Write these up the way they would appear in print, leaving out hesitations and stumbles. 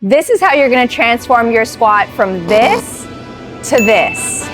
This is how you're gonna transform your squat from this to this.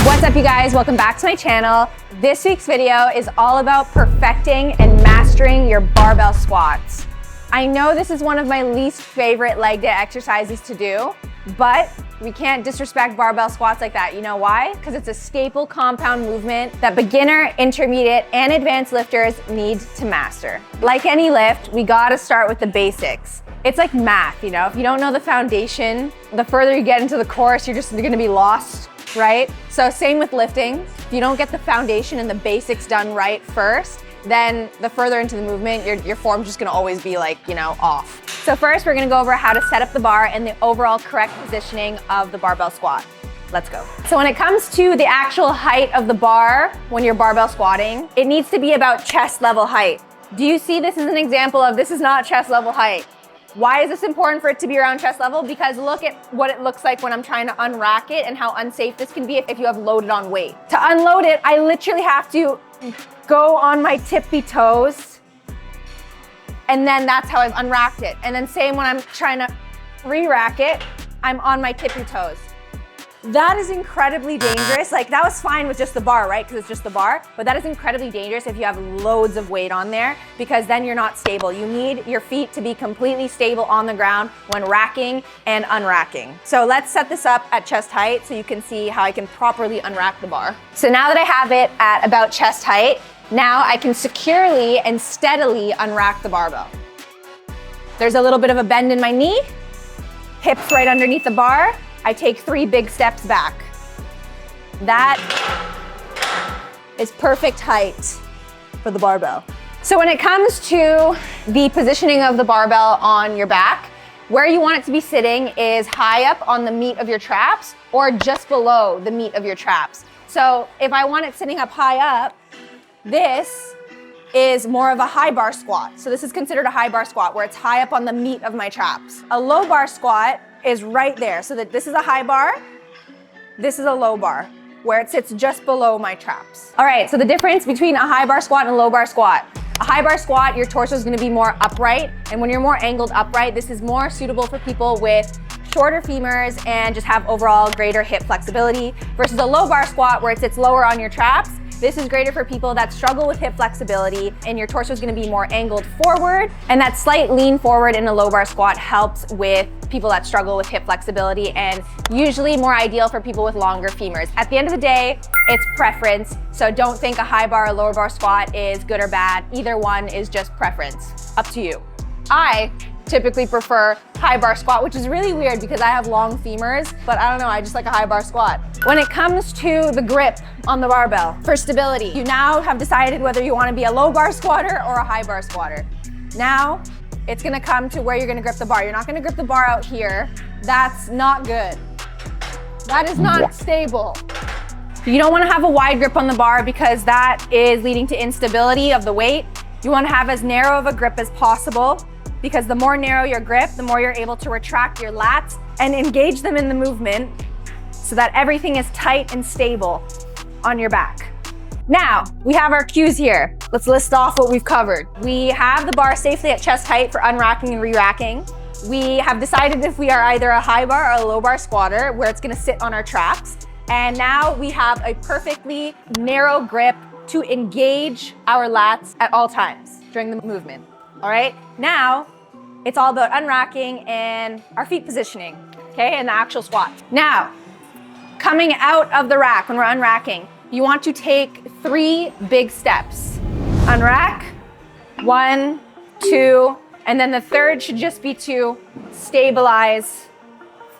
What's up, you guys? Welcome back to my channel. This week's video is all about perfecting and mastering your barbell squats. I know this is one of my least favorite leg day exercises to do, but we can't disrespect barbell squats like that. You know why? Because it's a staple compound movement that beginner, intermediate, and advanced lifters need to master. Like any lift, we gotta start with the basics. It's like math, you know? If you don't know the foundation, the further you get into the course, you're just gonna be lost, right? So same with lifting. If you don't get the foundation and the basics done right first, then the further into the movement, your form's just gonna always be like, you know, off. So first, we're gonna go over how to set up the bar and the overall correct positioning of the barbell squat. Let's go. So when it comes to the actual height of the bar, when you're barbell squatting, it needs to be about chest level height. Do you see this as an example of this is not chest level height? Why is this important for it to be around chest level? Because look at what it looks like when I'm trying to unrack it and how unsafe this can be if you have loaded on weight. To unload it, I literally have to go on my tippy toes, and then that's how I've unracked it. And then same when I'm trying to re-rack it, I'm on my tippy toes. That is incredibly dangerous. Like, that was fine with just the bar, right? Because it's just the bar, but that is incredibly dangerous if you have loads of weight on there, because then you're not stable. You need your feet to be completely stable on the ground when racking and unracking. So let's set this up at chest height so you can see how I can properly unrack the bar. So now that I have it at about chest height, now I can securely and steadily unrack the barbell. There's a little bit of a bend in my knee, hips right underneath the bar. I take 3 big steps back. That is perfect height for the barbell. So when it comes to the positioning of the barbell on your back, where you want it to be sitting is high up on the meat of your traps or just below the meat of your traps. So if I want it sitting up high up, this is more of a high bar squat. So this is considered a high bar squat where it's high up on the meat of my traps. A low bar squat is right there. So that this is a high bar, this is a low bar, where it sits just below my traps. All right, so the difference between a high bar squat and a low bar squat. A high bar squat, your torso is gonna be more upright, and when you're more angled upright, this is more suitable for people with shorter femurs and just have overall greater hip flexibility, versus a low bar squat where it sits lower on your traps. This is greater for people that struggle with hip flexibility, and your torso is gonna be more angled forward, and that slight lean forward in a low bar squat helps with people that struggle with hip flexibility, and usually more ideal for people with longer femurs. At the end of the day, it's preference, so don't think a high bar or lower bar squat is good or bad. Either one is just preference, up to you. I typically prefer high bar squat, which is really weird because I have long femurs, but I don't know, I just like a high bar squat. When it comes to the grip on the barbell, for stability, you now have decided whether you want to be a low bar squatter or a high bar squatter. Now, it's gonna come to where you're gonna grip the bar. You're not gonna grip the bar out here. That's not good. That is not stable. You don't wanna have a wide grip on the bar because that is leading to instability of the weight. You wanna have as narrow of a grip as possible, because the more narrow your grip, the more you're able to retract your lats and engage them in the movement so that everything is tight and stable on your back. Now, we have our cues here. Let's list off what we've covered. We have the bar safely at chest height for unracking and re-racking. We have decided if we are either a high bar or a low bar squatter, where it's gonna sit on our traps. And now we have a perfectly narrow grip to engage our lats at all times during the movement. All right, now it's all about unracking and our feet positioning, okay, and the actual squat. Now, coming out of the rack when we're unracking, you want to take 3 big steps. Unrack, 1, 2, and then the third should just be to stabilize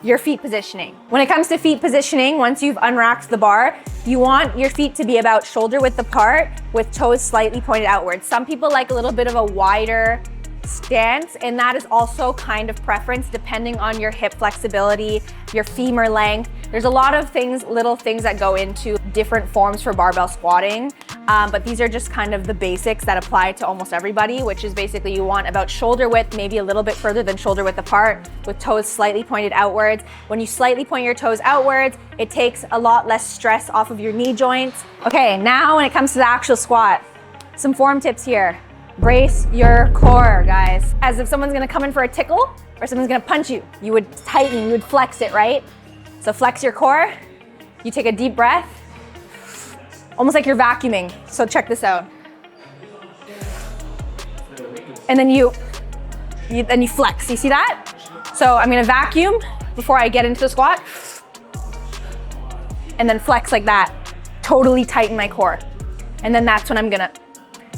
your feet positioning. When it comes to feet positioning, once you've unracked the bar, you want your feet to be about shoulder width apart with toes slightly pointed outwards. Some people like a little bit of a wider stance, and that is also kind of preference depending on your hip flexibility, your femur length. There's a lot of things, little things that go into different forms for barbell squatting, but these are just kind of the basics that apply to almost everybody, which is basically you want about shoulder width, maybe a little bit further than shoulder width apart, with toes slightly pointed outwards. When you slightly point your toes outwards, it takes a lot less stress off of your knee joints. Okay, now when it comes to the actual squat, some form tips here. Brace your core, guys. As if someone's gonna come in for a tickle or someone's gonna punch you. You would tighten, you would flex it, right? So flex your core. You take a deep breath, almost like you're vacuuming. So check this out. And then you flex, you see that? So I'm gonna vacuum before I get into the squat, and then flex like that. Totally tighten my core. And then that's when I'm gonna,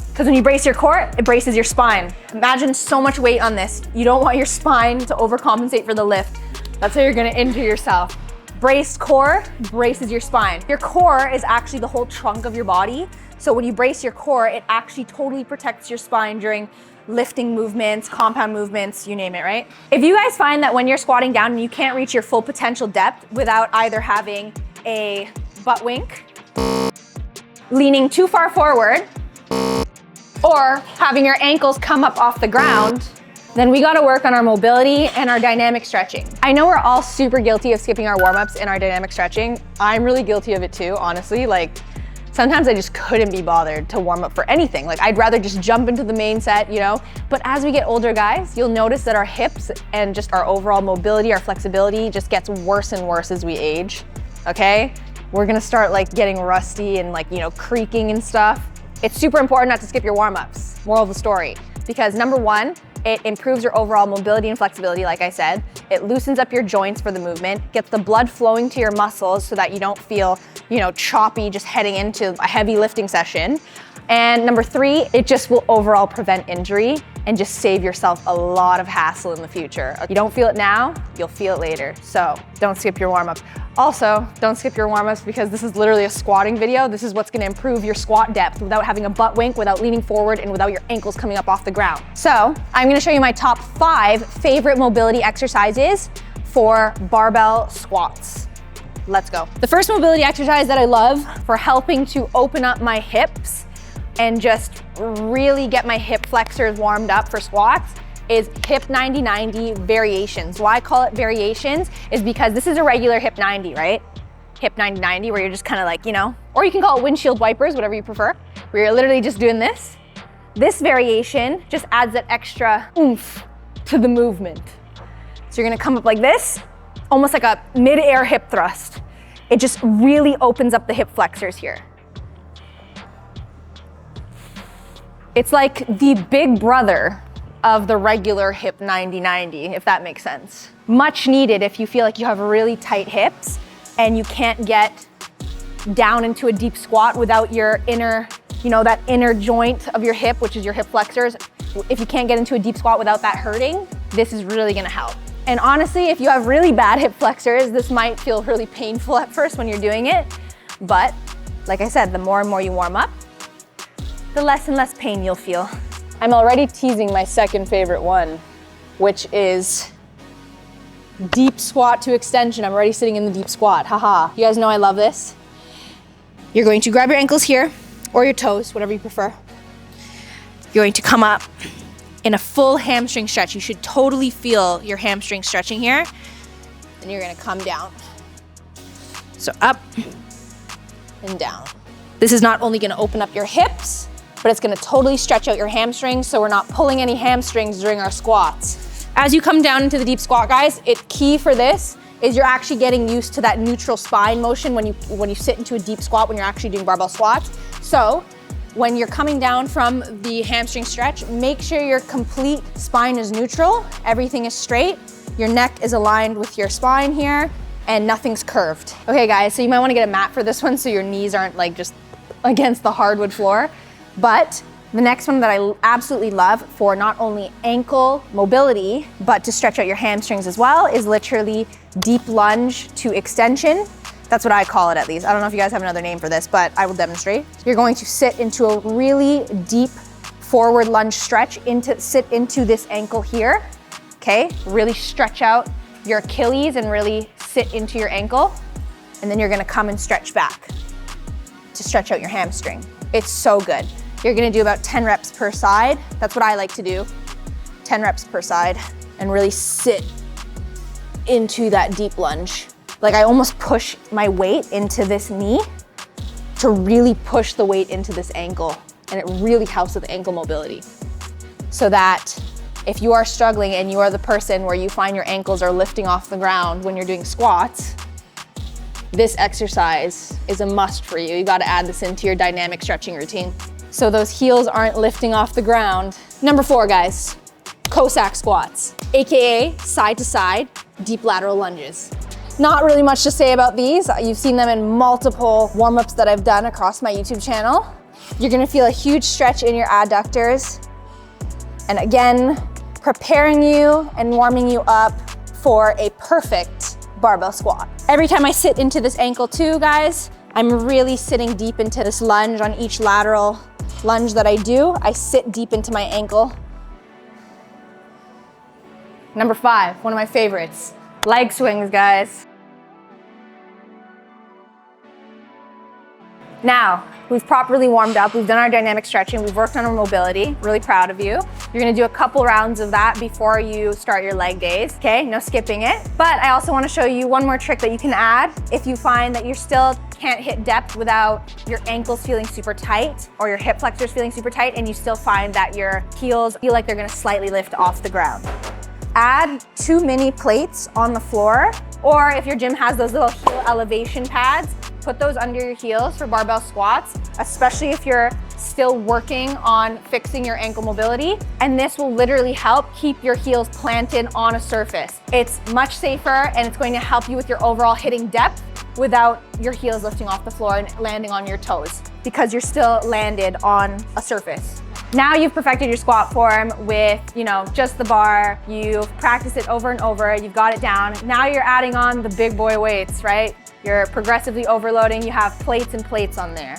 because when you brace your core, it braces your spine. Imagine so much weight on this. You don't want your spine to overcompensate for the lift. That's how you're gonna injure yourself. Braced core braces your spine. Your core is actually the whole trunk of your body. So when you brace your core, it actually totally protects your spine during lifting movements, compound movements, you name it, right? If you guys find that when you're squatting down and you can't reach your full potential depth without either having a butt wink, leaning too far forward, or having your ankles come up off the ground, then we gotta work on our mobility and our dynamic stretching. I know we're all super guilty of skipping our warm-ups and our dynamic stretching. I'm really guilty of it too, honestly. Like, sometimes I just couldn't be bothered to warm up for anything. Like, I'd rather just jump into the main set, you know? But as we get older, guys, you'll notice that our hips and just our overall mobility, our flexibility just gets worse and worse as we age, okay? We're gonna start like getting rusty and like, you know, creaking and stuff. It's super important not to skip your warm-ups, moral of the story, because number one, it improves your overall mobility and flexibility, like I said. It loosens up your joints for the movement, gets the blood flowing to your muscles so that you don't feel, you know, choppy just heading into a heavy lifting session. And number three, it just will overall prevent injury and just save yourself a lot of hassle in the future. You don't feel it now, you'll feel it later. So don't skip your warm-ups. Also, don't skip your warm-ups because this is literally a squatting video. This is what's gonna improve your squat depth without having a butt wink, without leaning forward, and without your ankles coming up off the ground. So I'm gonna show you my top 5 favorite mobility exercises for barbell squats. Let's go. The first mobility exercise that I love for helping to open up my hips and just really get my hip flexors warmed up for squats is hip 90-90 variations. Why I call it variations is because this is a regular hip 90, right? Hip 90-90 where you're just kind of like, you know, or you can call it windshield wipers, whatever you prefer, where you're literally just doing this. This variation just adds that extra oomph to the movement. So you're gonna come up like this, almost like a mid-air hip thrust. It just really opens up the hip flexors here. It's like the big brother of the regular hip 90-90, if that makes sense. Much needed if you feel like you have really tight hips and you can't get down into a deep squat without your inner, you know, that inner joint of your hip, which is your hip flexors. If you can't get into a deep squat without that hurting, this is really gonna help. And honestly, if you have really bad hip flexors, this might feel really painful at first when you're doing it. But like I said, the more and more you warm up, the less and less pain you'll feel. I'm already teasing my second favorite one, which is deep squat to extension. I'm already sitting in the deep squat, haha. You guys know I love this. You're going to grab your ankles here, or your toes, whatever you prefer. You're going to come up in a full hamstring stretch. You should totally feel your hamstring stretching here. And you're gonna come down. So up and down. This is not only gonna open up your hips, but it's gonna totally stretch out your hamstrings so we're not pulling any hamstrings during our squats. As you come down into the deep squat, guys, key for this is you're actually getting used to that neutral spine motion when you sit into a deep squat when you're actually doing barbell squats. So when you're coming down from the hamstring stretch, make sure your complete spine is neutral, everything is straight, your neck is aligned with your spine here, and nothing's curved. Okay guys, so you might wanna get a mat for this one so your knees aren't like just against the hardwood floor. But the next one that I absolutely love for not only ankle mobility, but to stretch out your hamstrings as well is literally deep lunge to extension. That's what I call it at least. I don't know if you guys have another name for this, but I will demonstrate. You're going to sit into a really deep forward lunge stretch, sit into this ankle here, okay? Really stretch out your Achilles and really sit into your ankle. And then you're gonna come and stretch back to stretch out your hamstring. It's so good. You're gonna do about 10 reps per side. That's what I like to do, 10 reps per side, and really sit into that deep lunge. Like I almost push my weight into this knee to really push the weight into this ankle, and it really helps with ankle mobility. so that if you are struggling and you are the person where you find your ankles are lifting off the ground when you're doing squats, this exercise is a must for you. You gotta add this into your dynamic stretching routine so those heels aren't lifting off the ground. Number 4, guys, Cossack squats, AKA side to side, deep lateral lunges. Not really much to say about these. You've seen them in multiple warm-ups that I've done across my YouTube channel. You're gonna feel a huge stretch in your adductors. And again, preparing you and warming you up for a perfect barbell squat. Every time I sit into this ankle too, guys, I'm really sitting deep into this lunge. On each lateral lunge that I do, I sit deep into my ankle. Number 5, one of my favorites, leg swings, guys. Now, we've properly warmed up, we've done our dynamic stretching, we've worked on our mobility, really proud of you. You're gonna do a couple rounds of that before you start your leg days, okay? No skipping it. But I also wanna show you one more trick that you can add if you find that you still can't hit depth without your ankles feeling super tight or your hip flexors feeling super tight, and you still find that your heels feel like they're gonna slightly lift off the ground. Add 2 mini plates on the floor, or if your gym has those little heel elevation pads, put those under your heels for barbell squats, especially if you're still working on fixing your ankle mobility. And this will literally help keep your heels planted on a surface. It's much safer and it's going to help you with your overall hitting depth without your heels lifting off the floor and landing on your toes because you're still landed on a surface. Now you've perfected your squat form with, just the bar. You've practiced it over and over. You've got it down. Now you're adding on the big boy weights, right? You're progressively overloading. You have plates and plates on there.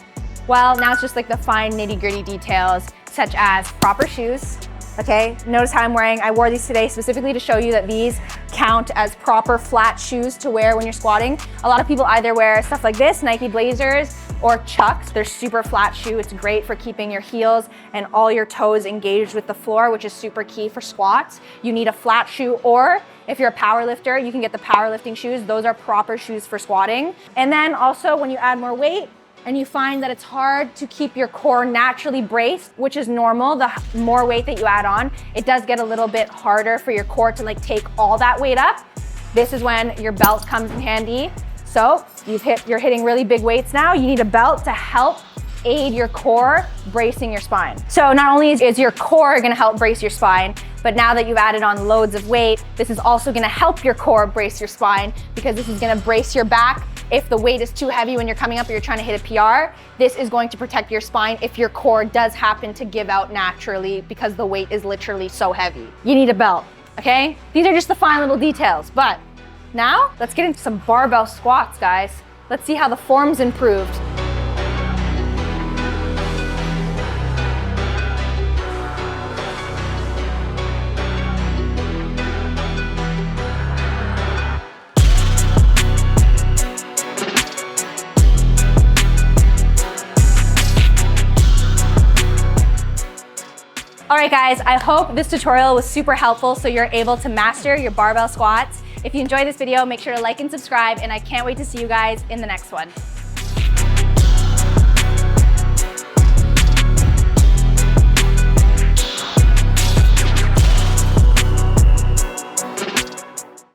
Well, now it's just like the fine nitty-gritty details, such as proper shoes. Okay, notice how I wore these today specifically to show you that these count as proper flat shoes to wear when you're squatting. A lot of people either wear stuff like this, Nike Blazers, or Chucks. They're super flat shoe. It's great for keeping your heels and all your toes engaged with the floor, which is super key for squats. You need a flat shoe, or if you're a power lifter, you can get the powerlifting shoes. Those are proper shoes for squatting. And then also when you add more weight, and you find that it's hard to keep your core naturally braced, which is normal, the more weight that you add on, it does get a little bit harder for your core to take all that weight up. This is when your belt comes in handy. So you're hitting really big weights now. You need a belt to help aid your core bracing your spine. So not only is your core gonna help brace your spine, but now that you've added on loads of weight, this is also gonna help your core brace your spine because this is gonna brace your back. If the weight is too heavy when you're coming up or you're trying to hit a PR, this is going to protect your spine if your core does happen to give out naturally because the weight is literally so heavy. You need a belt, okay? These are just the fine little details, but now let's get into some barbell squats, guys. Let's see how the form's improved. All right, guys, I hope this tutorial was super helpful so you're able to master your barbell squats. If you enjoyed this video, make sure to like and subscribe, and I can't wait to see you guys in the next one.